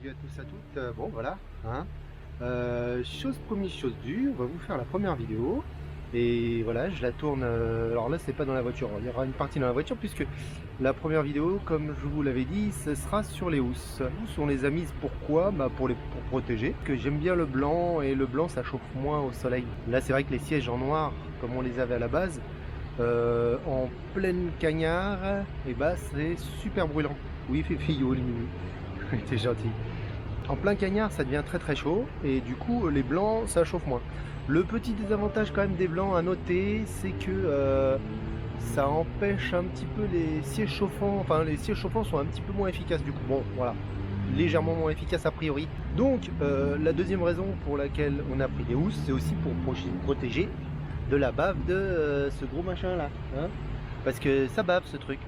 salut à tous à toutes. Bon voilà, hein. Chose première, chose due, on va vous faire la première vidéo. Et voilà, je la tourne. Alors là, c'est pas dans la voiture. Il y aura une partie dans la voiture puisque la première vidéo, comme je vous l'avais dit, ce sera sur les housses. Les housses, on les a mises pourquoi? Pour protéger. Que j'aime bien le blanc et le blanc, ça chauffe moins au soleil. Là, c'est vrai que les sièges en noir, comme on les avait à la base, en pleine cagnard, et bah c'est super brûlant. Oui, Fifillot, les minous. T'es gentil. En plein cagnard, ça devient très très chaud et du coup les blancs ça chauffe moins. Le petit désavantage quand même des blancs à noter, c'est que ça empêche un petit peu les sièges chauffants. Enfin, les sièges chauffants sont un petit peu moins efficaces du coup. Bon, voilà, légèrement moins efficaces a priori. Donc la deuxième raison pour laquelle on a pris des housses, c'est aussi pour protéger de la bave de ce gros machin là, hein, parce que ça bave ce truc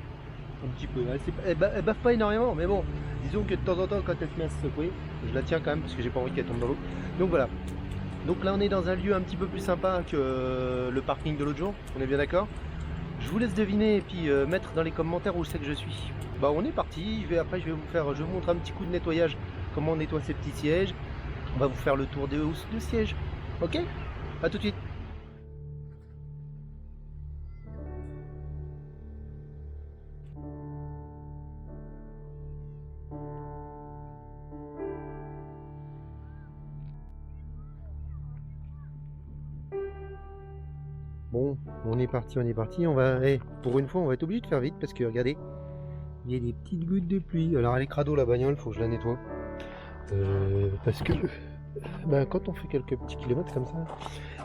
un petit peu. Elle bave pas énormément, mais bon, disons que de temps en temps, quand elle se met à se secouer, je la tiens quand même parce que j'ai pas envie qu'elle tombe dans l'eau. Donc voilà. Donc là, on est dans un lieu un petit peu plus sympa que le parking de l'autre jour. On est bien d'accord? Je vous laisse deviner et puis mettre dans les commentaires où c'est que je suis. Bah, on est parti. Après, je vais vous montrer un petit coup de nettoyage. Comment on nettoie ces petits sièges. On va vous faire le tour des housses de siège. Ok? À tout de suite. Bon, on est parti, on est parti. On va, pour une fois, on va être obligé de faire vite parce que regardez, il y a des petites gouttes de pluie. Alors elle est crado la bagnole, faut que je la nettoie. Parce que quand on fait quelques petits kilomètres comme ça,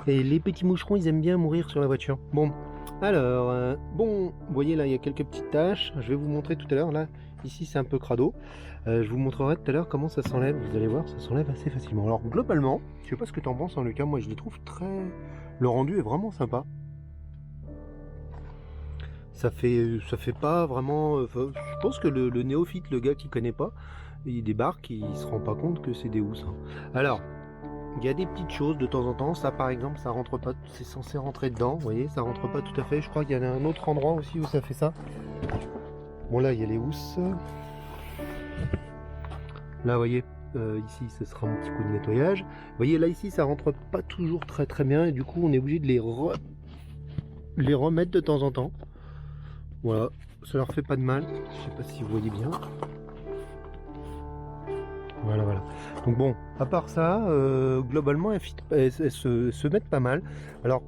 et les petits moucherons, ils aiment bien mourir sur la voiture. Bon, alors, bon, vous voyez là, il y a quelques petites taches. Je vais vous montrer tout à l'heure. Là, ici, c'est un peu crado. Je vous montrerai tout à l'heure comment ça s'enlève. Vous allez voir, ça s'enlève assez facilement. Alors globalement, je sais pas ce que tu en penses, hein, Lucas. Moi, je les trouve très. Le rendu est vraiment sympa. Ça fait pas vraiment. Je pense que le néophyte, le gars qui connaît pas, il débarque, il se rend pas compte que c'est des housses. Hein. Alors, il y a des petites choses de temps en temps. Ça, par exemple, ça rentre pas. C'est censé rentrer dedans. Vous voyez, ça rentre pas tout à fait. Je crois qu'il y en a un autre endroit aussi où ça fait ça. Bon, là, il y a les housses. Là, vous voyez, ici, ce sera un petit coup de nettoyage. Vous voyez, là, ici, ça rentre pas toujours très très bien. Et du coup, on est obligé de les remettre de temps en temps. Voilà, ça leur fait pas de mal. Je sais pas si vous voyez bien. Voilà, voilà. Donc bon, à part ça, globalement, elles se mettent pas mal. Alors,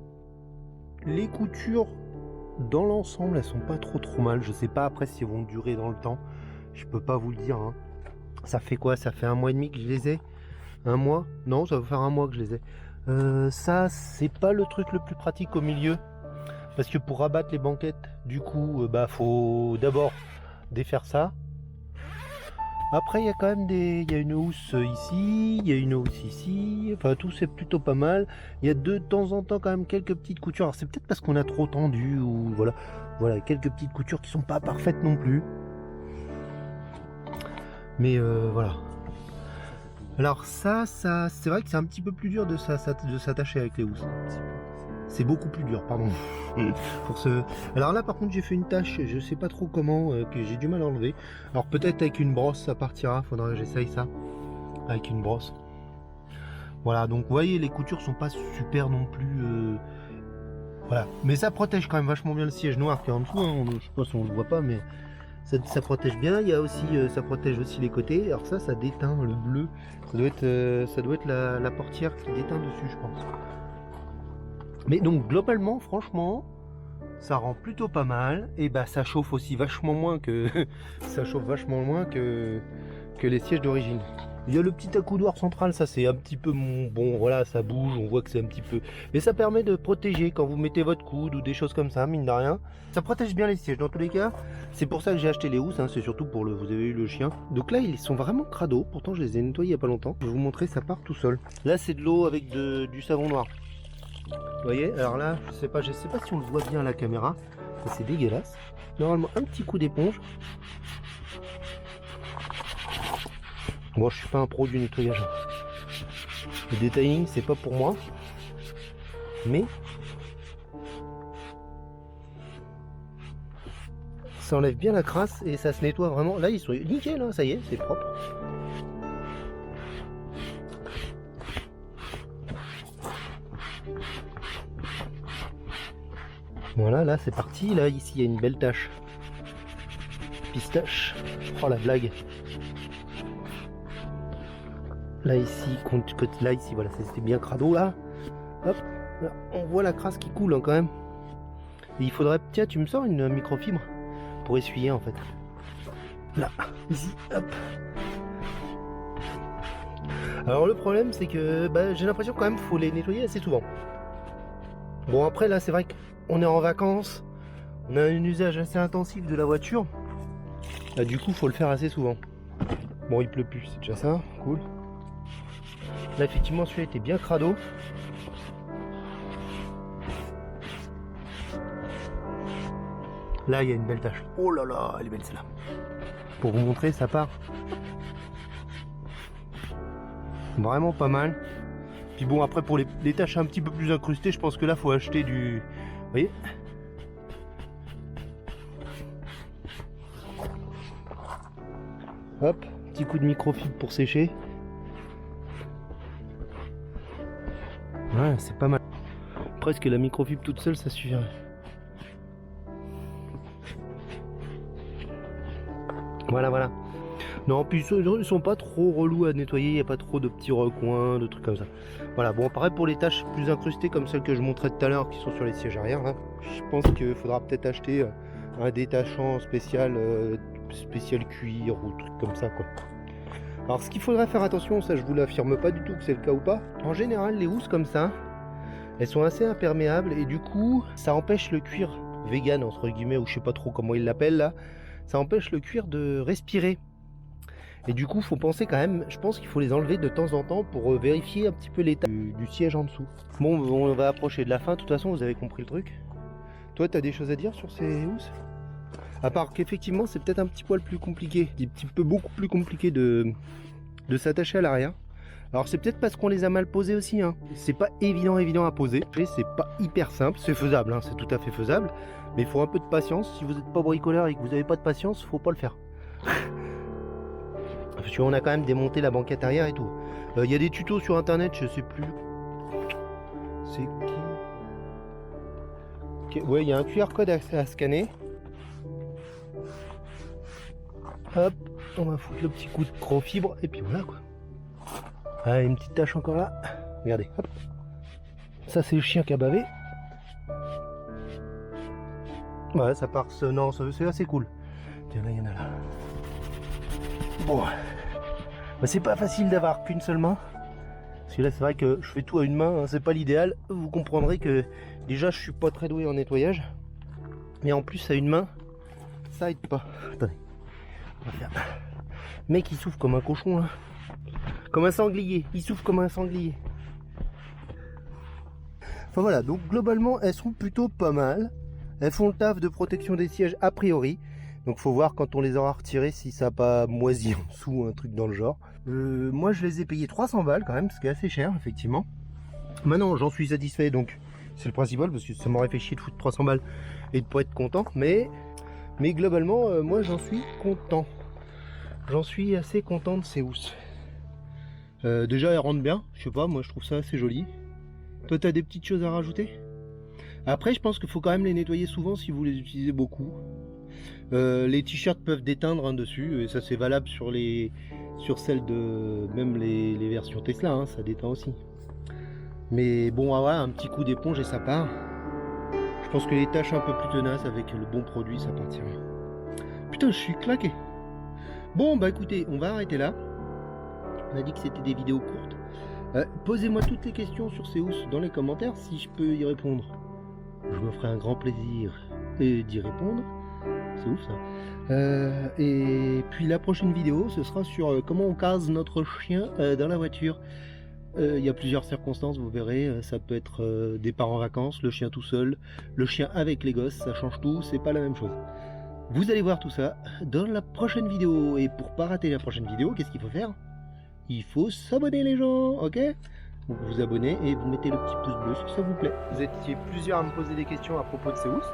les coutures dans l'ensemble, elles sont pas trop mal. Je sais pas après si elles vont durer dans le temps. Je peux pas vous le dire. Hein. Ça fait quoi? Ça fait 1 mois et demi que je les ai? 1 mois? Non, ça va faire 1 mois que je les ai. Ça, c'est pas le truc le plus pratique au milieu. Parce que pour rabattre les banquettes, du coup, faut d'abord défaire ça. Après, il y a quand même il y a une housse ici, il y a une housse ici. Enfin, tout c'est plutôt pas mal. Il y a de temps en temps quand même quelques petites coutures. Alors, c'est peut-être parce qu'on a trop tendu ou voilà, quelques petites coutures qui sont pas parfaites non plus. Mais voilà. Alors ça, c'est vrai que c'est un petit peu plus dur de s'attacher avec les housses. C'est beaucoup plus dur, pardon. Alors là par contre j'ai fait une tâche, je sais pas trop comment, que j'ai du mal à enlever. Alors peut-être avec une brosse ça partira, faudra que j'essaye ça. Avec une brosse. Voilà, donc vous voyez les coutures sont pas super non plus. Voilà. Mais ça protège quand même vachement bien le siège noir qui est en dessous, hein. Je sais pas si on le voit pas mais ça protège bien. Il y a aussi ça protège aussi les côtés. Alors ça déteint le bleu. Ça doit être la portière qui déteint dessus je pense. Mais donc globalement, franchement, ça rend plutôt pas mal. Et ça chauffe aussi vachement moins que ça chauffe vachement moins que les sièges d'origine. Il y a le petit accoudoir central, ça c'est un petit peu bon, voilà, ça bouge, on voit que c'est un petit peu. Mais ça permet de protéger quand vous mettez votre coude ou des choses comme ça, mine de rien. Ça protège bien les sièges dans tous les cas. C'est pour ça que j'ai acheté les housses, hein, c'est surtout pour vous avez eu le chien. Donc là ils sont vraiment crado, pourtant je les ai nettoyés il y a pas longtemps. Je vais vous montrer, ça part tout seul. Là c'est de l'eau avec du savon noir. Vous voyez, alors là, je sais pas si on le voit bien à la caméra, c'est dégueulasse. Normalement, un petit coup d'éponge. Bon, je suis pas un pro du nettoyage. Le detailing, c'est pas pour moi. Mais ça enlève bien la crasse et ça se nettoie vraiment. Là, ils sont nickel, hein, ça y est, c'est propre. Voilà, là c'est parti. Là, ici, il y a une belle tache. Pistache. Oh la blague. Là ici, là ici, voilà, c'était bien crado là. Hop, là, on voit la crasse qui coule hein, quand même. Et il faudrait, tiens, tu me sors une microfibre pour essuyer en fait. Là, ici, hop. Alors le problème c'est que bah, j'ai l'impression quand même qu'il faut les nettoyer assez souvent. Bon après là c'est vrai qu'on est en vacances, on a un usage assez intensif de la voiture. Là, du coup faut le faire assez souvent. Bon il pleut plus, c'est déjà ça, cool. Là effectivement celui-là était bien crado. Là il y a une belle tache. Oh là là, elle est belle celle-là. Pour vous montrer ça part. Vraiment pas mal. Puis bon après pour les taches un petit peu plus incrustées, je pense que là faut acheter du... Vous voyez ? Hop, petit coup de microfibre pour sécher. Ouais, c'est pas mal. Presque la microfibre toute seule, ça suffirait. Voilà, voilà. Non, puis ils sont pas trop relous à nettoyer, il n'y a pas trop de petits recoins, de trucs comme ça. Voilà, bon, pareil pour les taches plus incrustées comme celles que je montrais tout à l'heure qui sont sur les sièges arrière. Là. Je pense qu'il faudra peut-être acheter un détachant spécial, spécial cuir ou truc comme ça, quoi. Alors, ce qu'il faudrait faire attention, ça je vous l'affirme pas du tout que c'est le cas ou pas. En général, les housses comme ça, elles sont assez imperméables et du coup, ça empêche le cuir vegan, entre guillemets, ou je sais pas trop comment ils l'appellent là, ça empêche le cuir de respirer. Et du coup, faut penser quand même, je pense qu'il faut les enlever de temps en temps pour vérifier un petit peu l'état du siège en dessous. Bon, on va approcher de la fin, de toute façon, vous avez compris le truc. Toi, t'as des choses à dire sur ces housses? À part qu'effectivement, c'est peut-être un petit poil plus compliqué, un petit peu beaucoup plus compliqué de s'attacher à l'arrière. Alors c'est peut-être parce qu'on les a mal posés aussi, hein. C'est pas évident à poser, c'est pas hyper simple, c'est faisable, hein, c'est tout à fait faisable, mais il faut un peu de patience. Si vous n'êtes pas bricoleur et que vous n'avez pas de patience, faut pas le faire. Parce qu'on a quand même démonté la banquette arrière et tout. Il y a des tutos sur internet, je sais plus. C'est qui? Ouais, il y a un QR code à scanner. Hop, on va foutre le petit coup de microfibre et puis voilà quoi. Ah, une petite tache encore là. Regardez, hop. Ça c'est le chien qui a bavé. Ouais, ça part. Non, c'est assez cool. Tiens, là, il y en a là. Bon. Bah, c'est pas facile d'avoir qu'une seule main. Parce que là, c'est vrai que je fais tout à une main. Hein, c'est pas l'idéal. Vous comprendrez que déjà, je suis pas très doué en nettoyage. Mais en plus, à une main, ça aide pas. Attendez. On va faire. Mec, il souffle comme un cochon là. Comme un sanglier. Il souffle comme un sanglier. Enfin voilà, donc globalement, elles sont plutôt pas mal. Elles font le taf de protection des sièges a priori. Donc faut voir quand on les aura retirés si ça n'a pas moisi en dessous, un truc dans le genre. Moi je les ai payés 300 balles quand même, ce qui est assez cher effectivement. Maintenant j'en suis satisfait, donc c'est le principal parce que ça m'aurait fait chier de foutre 300 balles et de pas être content. Mais globalement moi j'en suis content. J'en suis assez content de ces housses. Déjà elles rentrent bien, je sais pas, moi je trouve ça assez joli. Toi t'as des petites choses à rajouter? Après je pense qu'il faut quand même les nettoyer souvent si vous les utilisez beaucoup. Les t-shirts peuvent déteindre hein, dessus, et ça c'est valable sur celles de même les versions Tesla, hein, ça déteint aussi. Mais bon, ah ouais, un petit coup d'éponge et ça part. Je pense que les tâches un peu plus tenaces avec le bon produit, ça partira. Putain, je suis claqué. Bon, bah écoutez, on va arrêter là. On a dit que c'était des vidéos courtes. Posez-moi toutes les questions sur ces housses dans les commentaires si je peux y répondre. Je me ferai un grand plaisir d'y répondre. C'est ouf ça. Et puis la prochaine vidéo, ce sera sur comment on case notre chien dans la voiture. Il y a plusieurs circonstances, vous verrez. Ça peut être départ en vacances, le chien tout seul, le chien avec les gosses, ça change tout, c'est pas la même chose. Vous allez voir tout ça dans la prochaine vidéo. Et pour pas rater la prochaine vidéo, qu'est-ce qu'il faut faire? Il faut s'abonner les gens, ok? Vous vous abonnez et vous mettez le petit pouce bleu si ça vous plaît. Vous étiez plusieurs à me poser des questions à propos de ces housses.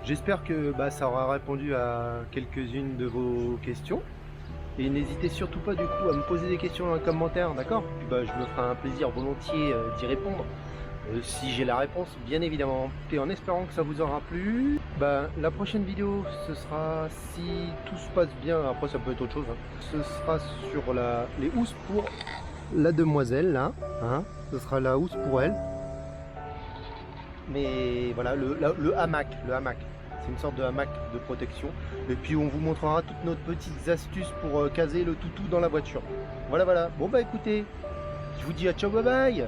J'espère que ça aura répondu à quelques-unes de vos questions. Et n'hésitez surtout pas du coup à me poser des questions dans les commentaires, d'accord? Puis je me ferai un plaisir volontiers d'y répondre. si j'ai la réponse, bien évidemment. Et en espérant que ça vous aura plu, ben, la prochaine vidéo, ce sera, si tout se passe bien, après ça peut être autre chose, hein, ce sera sur les housses pour la demoiselle, là, hein, ce sera la housse pour elle. Mais voilà, le hamac, c'est une sorte de hamac de protection. Et puis on vous montrera toutes nos petites astuces pour caser le toutou dans la voiture. Voilà, voilà. Bon bah écoutez, je vous dis à ciao, bye bye.